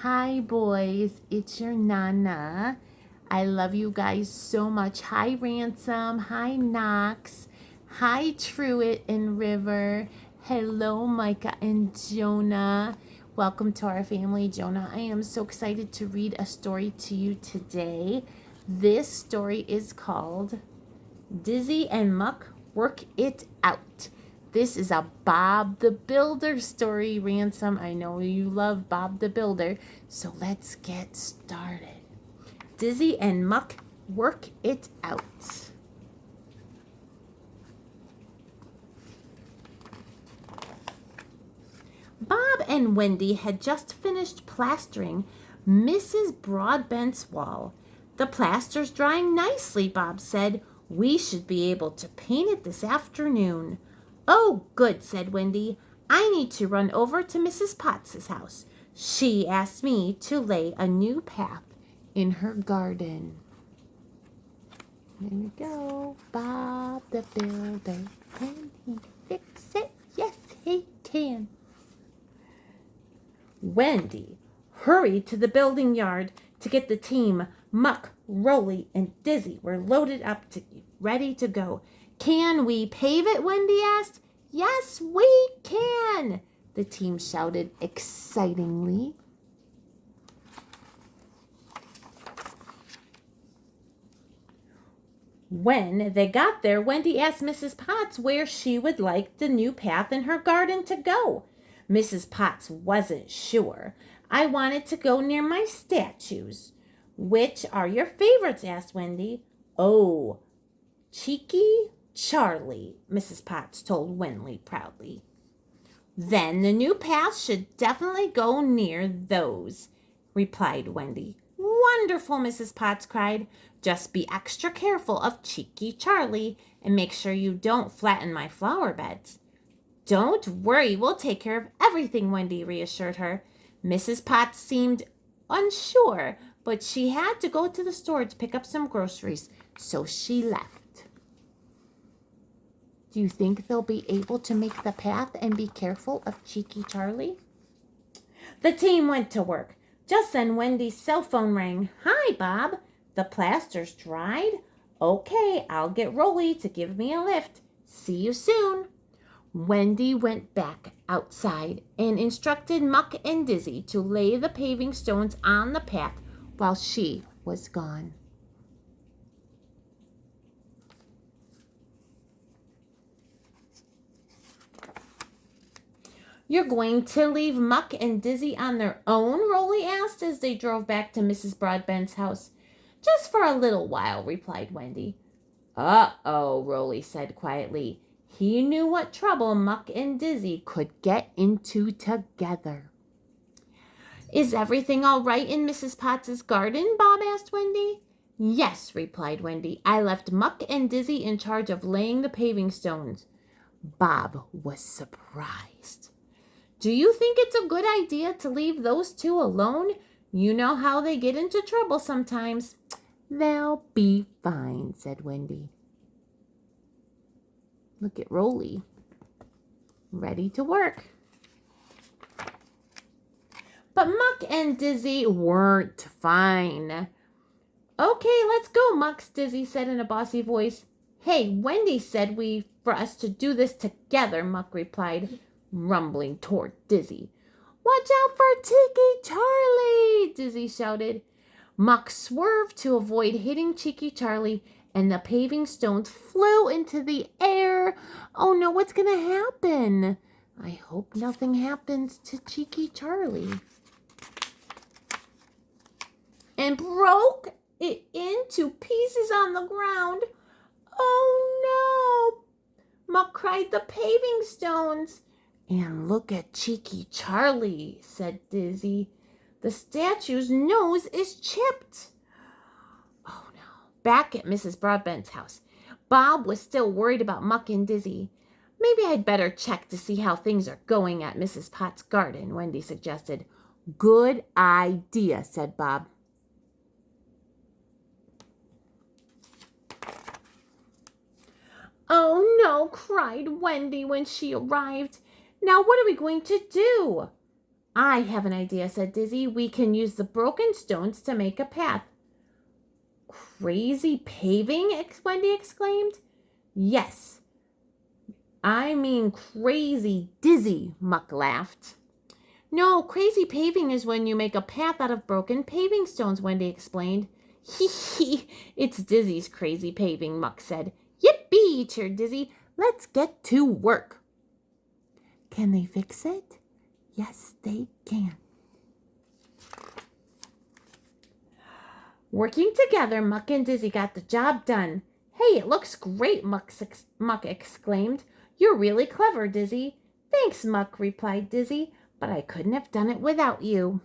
Hi, boys. It's your Nonna. I love you guys so much. Hi, Ransom. Hi, Knox. Hi, Truett and River. Hello, Micah and Jonah. Welcome to our family, Jonah. I am so excited to read a story to you today. This story is called Dizzy and Muck Work It Out. This is a Bob the Builder story, Ransom. I know you love Bob the Builder, so let's get started. Dizzy and Muck Work It Out. Bob and Wendy had just finished plastering Mrs. Broadbent's wall. The plaster's drying nicely, Bob said. We should be able to paint it this afternoon. Oh, good, said Wendy. I need to run over to Mrs. Potts's house. She asked me to lay a new path in her garden. There we go. Bob the Builder. Can he fix it? Yes, he can. Wendy hurried to the building yard to get the team. Muck, Rolly, and Dizzy were loaded up ready to go. Can we pave it? Wendy asked. Yes, we can, the team shouted excitingly. When they got there, Wendy asked Mrs. Potts where she would like the new path in her garden to go. Mrs. Potts wasn't sure. I wanted to go near my statues. Which are your favorites? Asked Wendy. Oh, Cheeky Charlie, Mrs. Potts told Wendy proudly. Then the new path should definitely go near those, replied Wendy. Wonderful, Mrs. Potts cried. Just be extra careful of Cheeky Charlie and make sure you don't flatten my flower beds. Don't worry, we'll take care of everything, Wendy reassured her. Mrs. Potts seemed unsure, but she had to go to the store to pick up some groceries, so she left. Do you think they'll be able to make the path and be careful of Cheeky Charlie? The team went to work. Just then Wendy's cell phone rang. Hi, Bob. The plaster's dried? Okay, I'll get Rolly to give me a lift. See you soon. Wendy went back outside and instructed Muck and Dizzy to lay the paving stones on the path while she was gone. You're going to leave Muck and Dizzy on their own? Rolly asked as they drove back to Mrs. Broadbent's house. Just for a little while, replied Wendy. Uh-oh, Rolly said quietly. He knew what trouble Muck and Dizzy could get into together. Is everything all right in Mrs. Potts's garden? Bob asked Wendy. Yes, replied Wendy. I left Muck and Dizzy in charge of laying the paving stones. Bob was surprised. Do you think it's a good idea to leave those two alone? You know how they get into trouble sometimes. They'll be fine, said Wendy. Look at Rolly, ready to work. But Muck and Dizzy weren't fine. Okay, let's go, Muck, Dizzy said in a bossy voice. Hey, Wendy said for us to do this together, Muck replied, rumbling toward Dizzy. Watch out for Cheeky Charlie, Dizzy shouted. Muck swerved to avoid hitting Cheeky Charlie, and the paving stones flew into the air. Oh no, what's going to happen? I hope nothing happens to Cheeky Charlie. And broke it into pieces on the ground. Oh no, Muck cried, the paving stones. And look at Cheeky Charlie, said Dizzy. The statue's nose is chipped. Oh no. Back at Mrs. Broadbent's house, Bob was still worried about Muck and Dizzy. Maybe I'd better check to see how things are going at Mrs. Potts' garden, Wendy suggested. Good idea, said Bob. Oh no, cried Wendy when she arrived. Now what are we going to do? I have an idea, said Dizzy. We can use the broken stones to make a path. Crazy paving? Wendy exclaimed. Yes, I mean crazy dizzy, Muck laughed. No, crazy paving is when you make a path out of broken paving stones, Wendy explained. Hee hee, it's Dizzy's crazy paving, Muck said. Yippee, cheered Dizzy. Let's get to work. Can they fix it? Yes, they can. Working together, Muck and Dizzy got the job done. Hey, it looks great, Muck exclaimed. You're really clever, Dizzy. Thanks, Muck, replied Dizzy, but I couldn't have done it without you.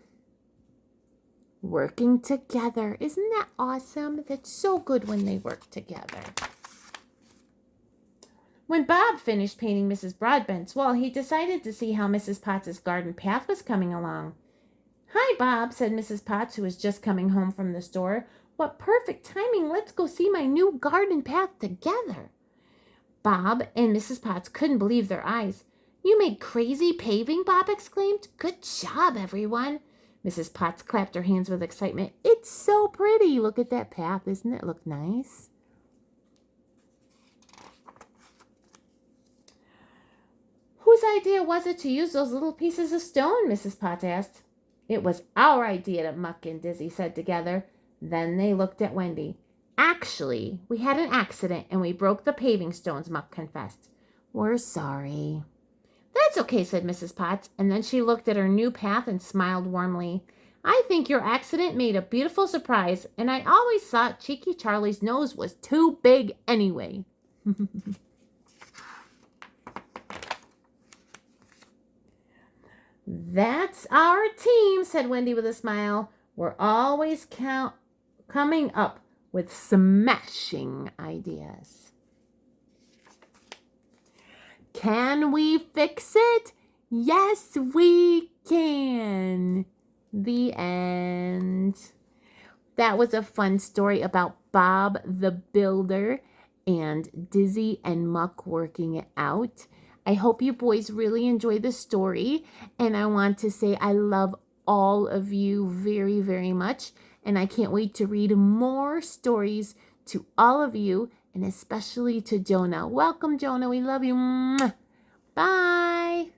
Working together. Isn't that awesome? That's so good when they work together. When Bob finished painting Mrs. Broadbent's wall, he decided to see how Mrs. Potts' garden path was coming along. Hi, Bob, said Mrs. Potts, who was just coming home from the store. What perfect timing. Let's go see my new garden path together. Bob and Mrs. Potts couldn't believe their eyes. You made crazy paving, Bob exclaimed. Good job, everyone. Mrs. Potts clapped her hands with excitement. It's so pretty. Look at that path. Doesn't it look nice? Whose idea was it to use those little pieces of stone? Mrs. Potts asked. It was our idea, Muck and Dizzy said together. Then they looked at Wendy. Actually, we had an accident and we broke the paving stones, Muck confessed. We're sorry. That's okay, said Mrs. Potts, and then she looked at her new path and smiled warmly. I think your accident made a beautiful surprise, and I always thought Cheeky Charlie's nose was too big anyway. That's our team, said Wendy with a smile. We're always coming up with smashing ideas. Can we fix it? Yes, we can. The end. That was a fun story about Bob the Builder and Dizzy and Muck working it out. I hope you boys really enjoy the story, and I want to say I love all of you very, very much, and I can't wait to read more stories to all of you, and especially to Jonah. Welcome, Jonah. We love you. Bye.